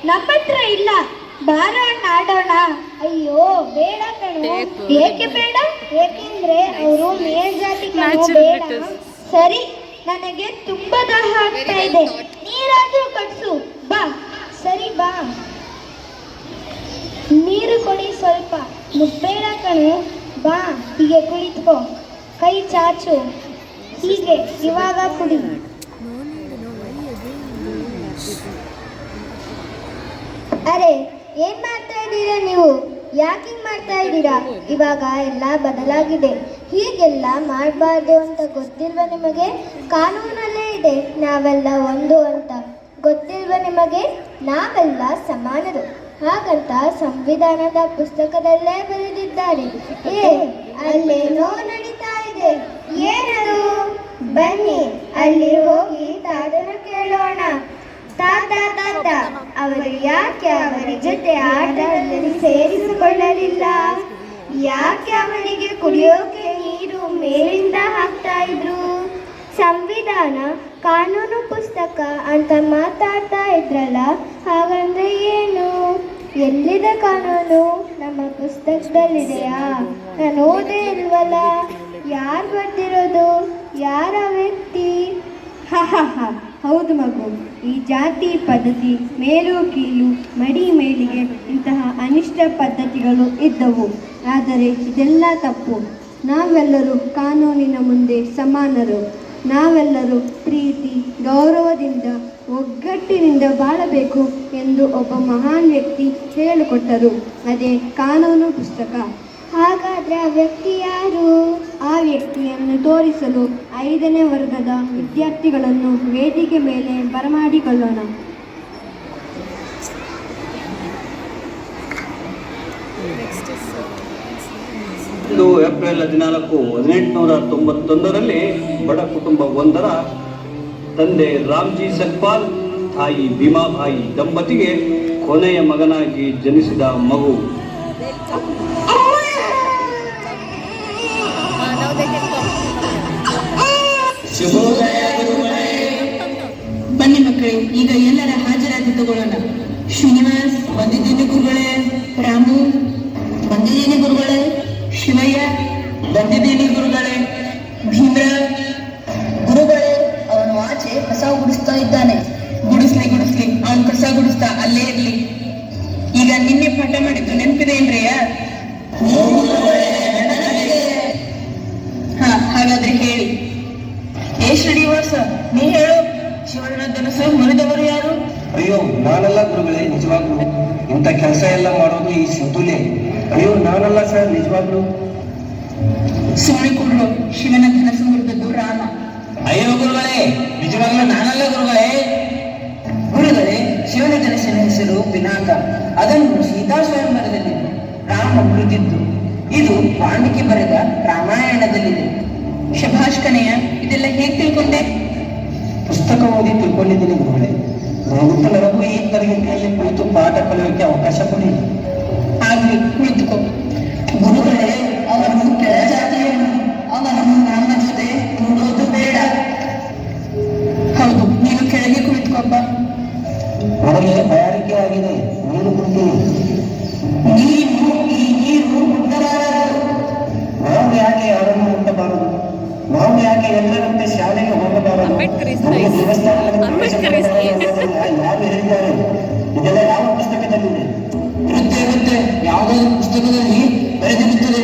ನಮ್ಮ ಹತ್ರ ಇಲ್ಲ. ಬಾರೋಣ ಆಡೋಣ. ಅಯ್ಯೋ ಬೇಡ ಕಣೋ. ಏಕೆ ಬೇಡ? ಏಕೆಂದ್ರೆ ಅವರು ಮೇಲ್ಜಾತಿ ಕಣೋ, ಬೇಡ. ಸರಿ, ನನಗೆ ತುಂಬಾ ದಾಹ ಆಗ್ತಾ ಇದೆ, ನೀರಾದ್ರೂ ಕಟ್ಸು ಬಾ. ಸರಿ ಬಾ, ನೀರು ಕೊಡಿ ಸ್ವಲ್ಪ. ಮುಟ್ಬೇಡ ಕಣೋ, ಬಾ ಹೀಗೆ ಕುಳಿತುಕೋ, ಕೈ ಚಾಚು, ಹೀಗೆ ಇವಾಗ ಕುಡಿ. ಅರೆ, ಏನ್ ಮಾಡ್ತಾ ಇದ್ದೀರಾ ನೀವು? ಯಾಕೆ ಹಿಂಗ್ ಮಾಡ್ತಾ ಇದ್ದೀರಾ? ಇವಾಗ ಎಲ್ಲ ಬದಲಾಗಿದೆ, ಹೀಗೆಲ್ಲ ಮಾಡಬಾರ್ದು ಅಂತ ಗೊತ್ತಿಲ್ವ ನಿಮಗೆ? ಕಾನೂನಲ್ಲೇ ಇದೆ ನಾವೆಲ್ಲ ಒಂದು ಅಂತ. ಗೊತ್ತಿಲ್ವ ನಿಮಗೆ? ನಾವೆಲ್ಲ ಸಮಾನರು ಹಾಗಂತ ಸಂವಿಧಾನದ ಪುಸ್ತಕದಲ್ಲೇ ಬರೆದಿದ್ದಾರೆ. ಅಲ್ಲೇನೋ ನಡೀತಾ ಇದೆ, ಏನದು? ಬನ್ನಿ ಅಲ್ಲಿ ಹೋಗಿ ತಾತನ ಕೇಳೋಣ. ತಾತ ತಾತ, ಅವರು ಯಾಕೆ ಅವರ ಜೊತೆ ಆಟದಲ್ಲಿ ಸೇರಿಸಿಕೊಳ್ಳಲಿಲ್ಲ? ಯಾಕೆ ಅವರಿಗೆ ಕುಡಿಯೋಕೆ ನೀರು ಮೇಲಿಂದ ಹಾಕ್ತಾ ಇದ್ರು? ಸಂವಿಧಾನ ಕಾನೂನು ಪುಸ್ತಕ ಅಂತ ಮಾತಾಡ್ತಾ ಇದ್ರಲ್ಲ, ಹಾಗಂದ್ರೆ ಏನು? ಎಲ್ಲಿದೆ ಕಾನೂನು? ನಮ್ಮ ಪುಸ್ತಕದಲ್ಲಿದೆಯಾ? ನಾನು ಓದೇ ಇಲ್ವಲ್ಲ. ಯಾರು ಬರ್ತಿರೋದು? ಯಾರ ವ್ಯಕ್ತಿ? ಹೌದು ಮಗು, ಈ ಜಾತಿ ಪದ್ಧತಿ, ಮೇಲು ಕೀಲು, ಮಡಿ ಮೇಲಿಗೆ ಇಂತಹ ಅನಿಷ್ಟ ಪದ್ಧತಿಗಳು ಇದ್ದವು. ಆದರೆ ಇದೆಲ್ಲ ತಪ್ಪು. ನಾವೆಲ್ಲರೂ ಕಾನೂನಿನ ಮುಂದೆ ಸಮಾನರು. ನಾವೆಲ್ಲರೂ ಪ್ರೀತಿ, ಗೌರವದಿಂದ, ಒಗ್ಗಟ್ಟಿನಿಂದ ಬಾಳಬೇಕು ಎಂದು ಒಬ್ಬ ಮಹಾನ್ ವ್ಯಕ್ತಿ ಹೇಳಿಕೊಟ್ಟರು. ಅದೇ ಕಾನೂನು ಪುಸ್ತಕ. ಹಾಗಾದ್ರೆ ಆ ವ್ಯಕ್ತಿ ಯಾರು? ಆ ವ್ಯಕ್ತಿಯನ್ನು ತೋರಿಸಲು 5ನೇ ವರ್ಗದ ವಿದ್ಯಾರ್ಥಿಗಳನ್ನು ವೇದಿಕೆ ಮೇಲೆ ಬರಮಾಡಿಕೊಳ್ಳೋಣ. ಏಪ್ರಿಲ್ 14, 1891ರಲ್ಲಿ ಬಡ ಕುಟುಂಬ ಒಂದರ ತಂದೆ ರಾಮ್ಜಿ ಸಕ್ಪಾಲ್, ತಾಯಿ ಭೀಮಾಬಾಯಿ ದಂಪತಿಗೆ ಕೊನೆಯ ಮಗನಾಗಿ ಜನಿಸಿದ ಮಗು. ಬನ್ನಿ ಮಕ್ಕಳೇ, ಈಗ ಎಲ್ಲರ ಹಾಜರಾತಿ ತಗೊಳ್ಳೋಣ. ಶ್ರೀನಿವಾಸ್ ಬಂದಿದ್ದೀನಿ ಗುರುಗಳೇ. ರಾಮು ಬಂದಿದ್ದೀನಿ ಗುರುಗಳೇ. ಶಿವಯ್ಯ ಬಂದಿದ್ದೀನಿ ಗುರುಗಳೇ. ಭೀಮ್ರ ಗುರುಗಳೇ, ಅವನು ಆಚೆ ಕಸ ಗುಡಿಸ್ತಾ ಇದ್ದಾನೆ. ಗುಡಿಸ್ಲಿ ಅವನು ಕಸ ಗುಡಿಸ್ತಾ ಅಲ್ಲೇ ಇರ್ಲಿ. ಈಗ ನಿನ್ನೆ ಪಾಠ ಮಾಡಿದ್ದು ನೆನಪಿದೆ ಏನ್ರಯ್ಯ? ಹಾಗಾದ್ರೆ ಹೇಳಿ. ಶ್ರೀನಿವಾಸ, ನೀ ಹೇಳು. ಶಿವನ ಧನಸ್ಸು ಮುರಿದವರು ಯಾರು? ಅಯ್ಯೋ, ನಾನಲ್ಲ ಗುರುಗಳೇ, ನಿಜವಾಗ್ಲು ಇಂಥ ಕೆಲಸ ಎಲ್ಲ ಮಾಡೋದು ಈ ಸಿದ್ದುಲೇ. ಅಯ್ಯೋ, ನಾನಲ್ಲ ಸರ್, ನಿಜವಾಗ್ಲು. ಸುಮ್ಮನೆ ಕೊಡ್ರು. ಶಿವನ ಧನಸ್ಸು ಮುರಿದದ್ದು ರಾಮ. ಅಯ್ಯೋ ಗುರುಗಳೇ, ನಿಜವಾಗ್ಲೂ ನಾನಲ್ಲ ಗುರುಗಳೇ. ಗುರುಗಳೇ, ಶಿವನ ಧನಸ್ಸಿನ ಹೆಸರು ಪಿನಾಕ. ಅದನ್ನು ಸೀತಾ ಸ್ವಯಂವರದಲ್ಲಿ ರಾಮ ಮುರಿದಿದ್ದು. ಇದು ವಾಲ್ಮೀಕಿ ಬರೆದ ರಾಮಾಯಣದಲ್ಲಿದೆ. ಶಭಾಷ್ ಕಣಯ್ಯ, ಇದೆಲ್ಲ ಹೇಗೆ ತಿಳ್ಕೊಂಡೆ? ಪುಸ್ತಕ ಓದಿ ತಿಳ್ಕೊಂಡಿದ್ದೀನಿ ಗುರುಗಳೇ. ದಯವಿಟ್ಟು ನನಗೂ ಈ ತರಗತಿಯಲ್ಲಿ ಕುಳಿತು ಪಾಠ ಕಲಿಯೋಕೆ ಅವಕಾಶ ಕೊಡಿ. ಆಗ್ಲಿ, ಕುಳಿತುಕೋ. ಗುರುಗಳೇ, ಅವನು ಕೆಳಜಾತಿಯವನು. ಅವನು ನಮ್ಮ ಜೊತೆ ನೋಡೋದು ಬೇಡ. ಹೌದು, ನೀನು ಕೆಳಗೆ ಕುಳಿತುಕೊಬ್ಬ. ನನಗೆ ತಯಾರಿಕೆ ಆಗಿದೆ, ನೀರು ಕುಡ್ತೀನಿ. ನೀನು ಈ ನೀರು ಮುಟ್ಟಬಾರದು. ನಾವು ಯಾಕೆ ಯಾರನ್ನು ಮುಟ್ಟಬಾರದು? ನಾವು ಯಾಕೆ ಎಲ್ಲರಂತೆ ಶಾಲೆಗೆ ಹೋಗಬಾರದು? ಯಾರು ಹೇಳಿದ್ದಾರೆ? ಇದೆಲ್ಲ ಯಾವ ಪುಸ್ತಕದಲ್ಲಿದೆ? ಇರುತ್ತೆ, ಯಾವುದಾದ್ರೂ ಪುಸ್ತಕದಲ್ಲಿ ಬರೆದಿರುತ್ತದೆ.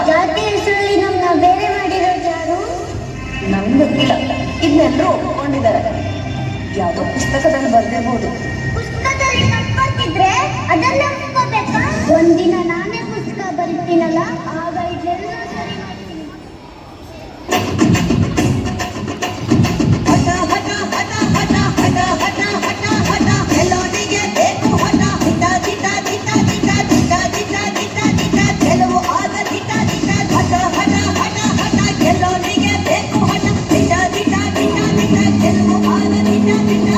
ಜಾತಿ ಹೆಸರಲ್ಲಿ ನಮ್ಮನ್ನ ಬೇರೆ ಮಾಡಿರೋದು ಯಾರು? ನಮ್ಗೆ ಗೊತ್ತಿಲ್ಲ. ಇದನ್ನೆಲ್ಲರೂ ಒಪ್ಕೊಂಡಿದ್ದಾರೆ. ಯಾವುದೋ ಪುಸ್ತಕದಲ್ಲಿ ಬರ್ದಿರ್ಬೋದು. ಪುಸ್ತಕದಲ್ಲಿ ಬರ್ತಿದ್ರೆ ಅದೆಲ್ಲ ಒಪ್ಕೋಬೇಕಾ? ಒಂದಿನ ನಾನೇ ಪುಸ್ತಕ ಬರೀತೀನಲ್ಲ, ಆಗ ಇದೆಲ್ಲ ಸರಿ ಮಾಡ್ತೀನಿ. ಹಠ ಹಠ ಹಠ ಹಠ ಹಠ ಹಠ ಹಠ ಹಠ ಎಲ್ಲೋನಿಗೆ ಬೇಕು ಹಠ. ದಿಟ ದಿಟ ದಿಟ ದಿಟ ದಿಟ ದಿಟ ದಿಟ ದಿಟ ಗೆಲುವು ಆದ ದಿಟ ದಿಟ ಹಠ ಹಠ ಹಠ ಹಠ ಎಲ್ಲೋನಿಗೆ ಬೇಕು ಹಠ. ದಿಟ ದಿಟ ದಿಟ ದಿಟ ಗೆಲುವು ಆದ ದಿಟ ದಿಟ.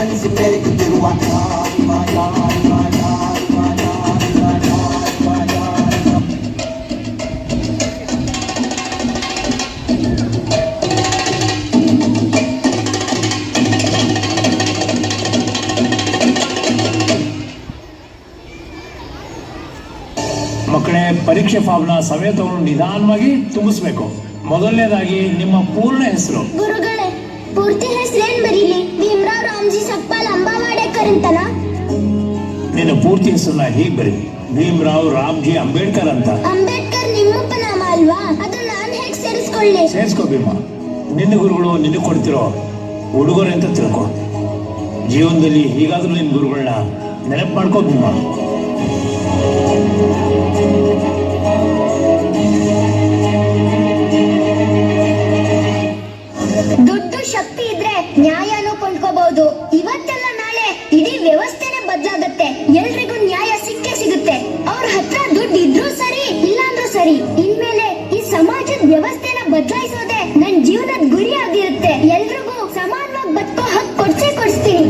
ಮನಸ್ಸು ಬೆರೆಯುತ್ತಿರುವ ಯಾರಿವ ಯಾರಿವ ಯಾರಿವ ಯಾರಿವ ಯಾರಿವ ಯಾರಿವ. ಮಕ್ಕಳೇ, ಪರೀಕ್ಷೆ ಫಾರ್ಮ್ನ ಸಮಯ ತಗೊಂಡು ನಿಧಾನವಾಗಿ ತುಂಬಿಸ್ಬೇಕು. ಮೊದಲನೇದಾಗಿ ನಿಮ್ಮ ಪೂರ್ಣ ಹೆಸರು. ಗುರುಗಳೇ, ಪೂರ್ತಿ ಹೆಸರೇನ್ ಬರೀಲಿ? ಭೀಮರಾವ್ ರಾಮ್ಜಿ ಸಕ್ಪಾಲ್ ಅಂಬಾವಾಡೇಕರ್ ಅಂತನ? ನಿನ್ನ ಪೂರ್ತಿ ಹೆಸರನ್ನ ಹೀಗೆ ಬರೀ, ಭೀಮರಾವ್ ರಾಮ್ಜಿ ಅಂಬೇಡ್ಕರ್ ಅಂತ. ಅಂಬೇಡ್ಕರ್ ನಿಮ್ಮಪ್ಪ ನಾಮ ಅಲ್ವಾ? ಅದು ನಾನು ಹೇಗೆ ಸೇರಿಸ್ಕೊಳ್ಳಿ? ಸೇರಿಸ್ಕೋ ಭೀಮ. ನಿನ್ನ ಗುರುಗಳು ನಿನಗೆ ಕೊಡ್ತಿರೋ ಉಡುಗೊರೆ ಅಂತ ತಿಳ್ಕೊ. ಜೀವನದಲ್ಲಿ ಹೀಗಾದ್ರೂ ನಿನ್ನ ಗುರುಗಳನ್ನ ನೆನಪು ಮಾಡ್ಕೋ ಭೀಮ. ದುಡ್ಡು ಶಕ್ತಿ ಇದ್ರೆ ನ್ಯಾಯನೂ ಕೊಂಡ್ಕೋಬಹುದು. ಇವತ್ತೆಲ್ಲ ನಾಳೆ ಇಡೀ ವ್ಯವಸ್ಥೆನೆ ಬದಲಾಗತ್ತೆ. ಎಲ್ರಿಗೂ ನ್ಯಾಯ ಸಿಕ್ಕೇ ಸಿಗುತ್ತೆ. ಅವ್ರ ಹತ್ರ ದುಡ್ಡು ಇದ್ರೂ ಸರಿ, ಇಲ್ಲಾಂದ್ರೂ ಸರಿ. ಇನ್ಮೇಲೆ ಈ ಸಮಾಜದ ವ್ಯವಸ್ಥೆನ ಬದಲಾಯಿಸೋದೆ ನನ್ ಜೀವನದ ಗುರಿ ಆಗಿರುತ್ತೆ. ಎಲ್ರಿಗೂ ಸಮಾನವಾಗಿ ಬದುಕೋ ಹಕ್ಕು ಕೊಡಿಸ್ತೀನಿ.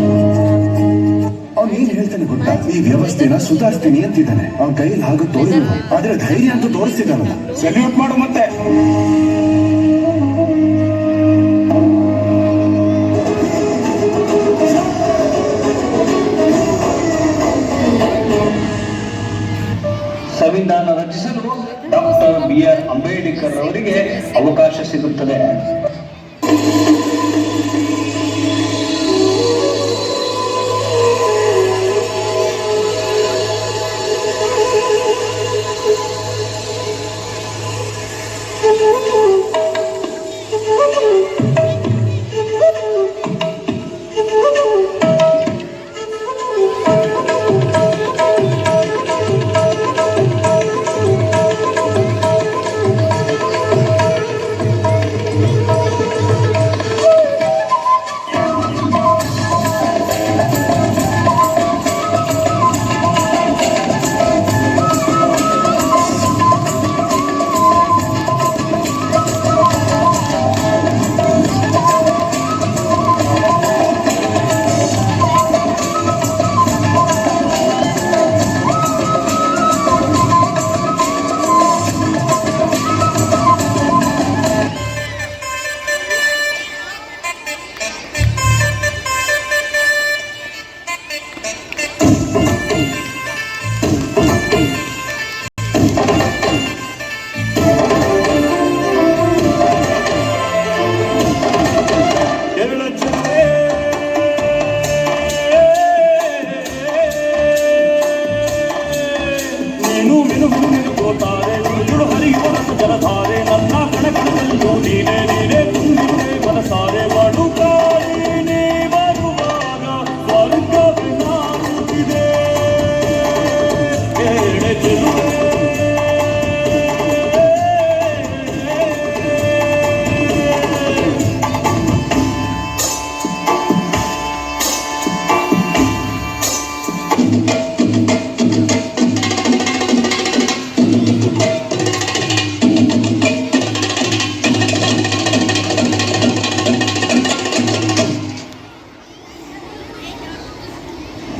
ಅವ್ನು ಏನ್ ಹೇಳ್ತಾನೆ ಗೊತ್ತಾ? ಈ ವ್ಯವಸ್ಥೆನ ಸುಧಾರಿಸ್ತೀನಿ ಅಂತಿದ್ದಾನೆ. ಅವ್ನ ಕೈಯಲ್ಲಿ ಆಗುತ್ತೋ ಇಲ್ವೋ, ಆದ್ರೆ ಧೈರ್ಯ ಅಂತೂ ತೋರಿಸ್ತಿದ್ದಾನಲ್ಲ. ಸೆಲ್ಯೂಟ್ ಮಾಡು ಮತ್ತೆ. ಸಂವಿಧಾನ ರಚಿಸಲು ಡಾಕ್ಟರ್ BR ಅಂಬೇಡ್ಕರ್ ಅವರಿಗೆ ಅವಕಾಶ ಸಿಗುತ್ತದೆ.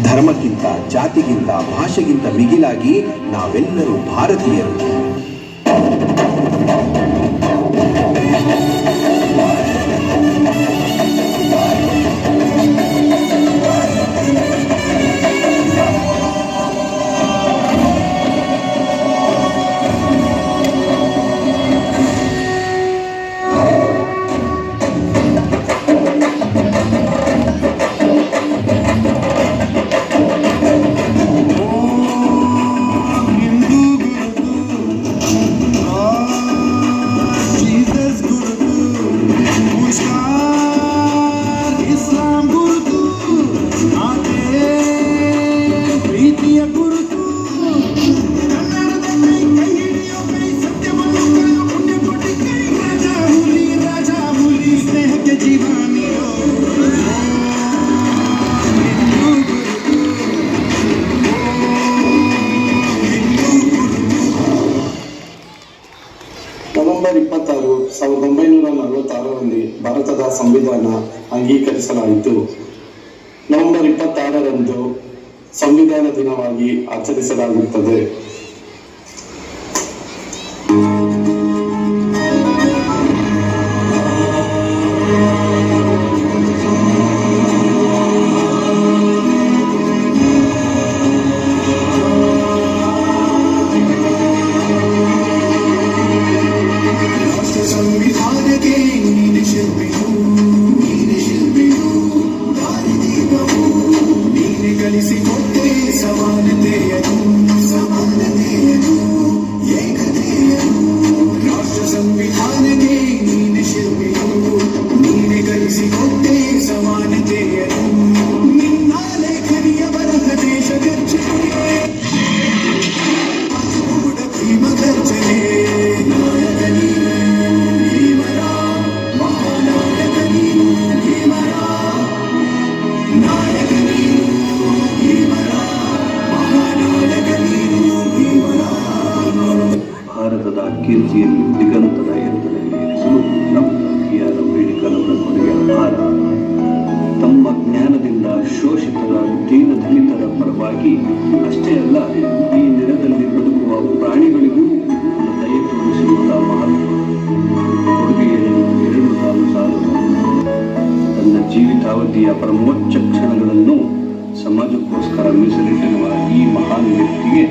ಧರ್ಮಕ್ಕಿಂತ, ಜಾತಿಗಿಂತ, ಭಾಷೆಗಿಂತ ಮಿಗಿಲಾಗಿ ನಾವೆಲ್ಲರೂ ಭಾರತೀಯರು. ನವೆಂಬರ್ 26, 1946ರಲ್ಲಿ ಭಾರತದ ಸಂವಿಧಾನ ಅಂಗೀಕರಿಸಲಾಯಿತು. ನವೆಂಬರ್ 26ರಂದು ಸಂವಿಧಾನ ದಿನವಾಗಿ ಆಚರಿಸಲಾಗುತ್ತದೆ. ಸಂವಿಧಾನಕ್ಕೆ ನೀನೆ ಶಿಲ್ಪಿಯು, ನೀನೆ ಶಿಲ್ಪಿಯು, ದಾರಿದೀಪವು, ನೀನೆ ಕಲಿಸಿಕೊಟ್ಟೆ ಸಮಾನತೆಯನ್ನು, ಸಮಾನತೆಯನ್ನು, ಏಕತೆಯನ್ನು. ರಾಷ್ಟ್ರ ಸಂವಿಧಾನಕ್ಕೆ ನೀನೆ ಶಿಲ್ಪಿಯು, ನೀನೆ ಕಲಿಸಿಕೊಟ್ಟೆ ಸಮಾನತೆಯನ್ನು. ನಿನ್ನ ಲೇಖನಿಯ ಬರಹ ದೇಶ ಗರ್ಜನೆ, ಕೂಡ ಭೀಮ ಗರ್ಜನೆ. ಭಾರತದ ಕೀರ್ತಿಯನ್ನು ದಿಗಂತದ ಎತ್ತರದಲ್ಲಿ ಏರಿಸಲು ಡಾಕ್ಟರ್ BR ಅಂಬೇಡ್ಕರ್ ಅವರ ಕೊಡುಗೆ ಅಪಾರ. ತಮ್ಮ ಜ್ಞಾನದಿಂದ ಶೋಷಿತರ ದೀನದಲಿತರ ಪರವಾಗಿ ಅಷ್ಟೇ ಅಲ್ಲ, ಈ ನೆಲದಲ್ಲಿ ಬದುಕುವ ಪ್ರಾಣಿಗಳಿಗೂ ದಯೆ ತೋರಿಸಿರುವುದ ಮಹತ್ವ ಕೊಡುಗೆಯನ್ನು 2 ಸಾಲದು. ತನ್ನ ಜೀವಿತಾವಧಿಯ ಪರಮೋಚ್ಚ ಕ್ಷಣಗಳನ್ನು ಸಮಾಜಕ್ಕೋಸ್ಕರ ಮೀಸಲಿಟ್ಟಿರುವ ಈ ಮಹಾನ್ ವ್ಯಕ್ತಿಗೆ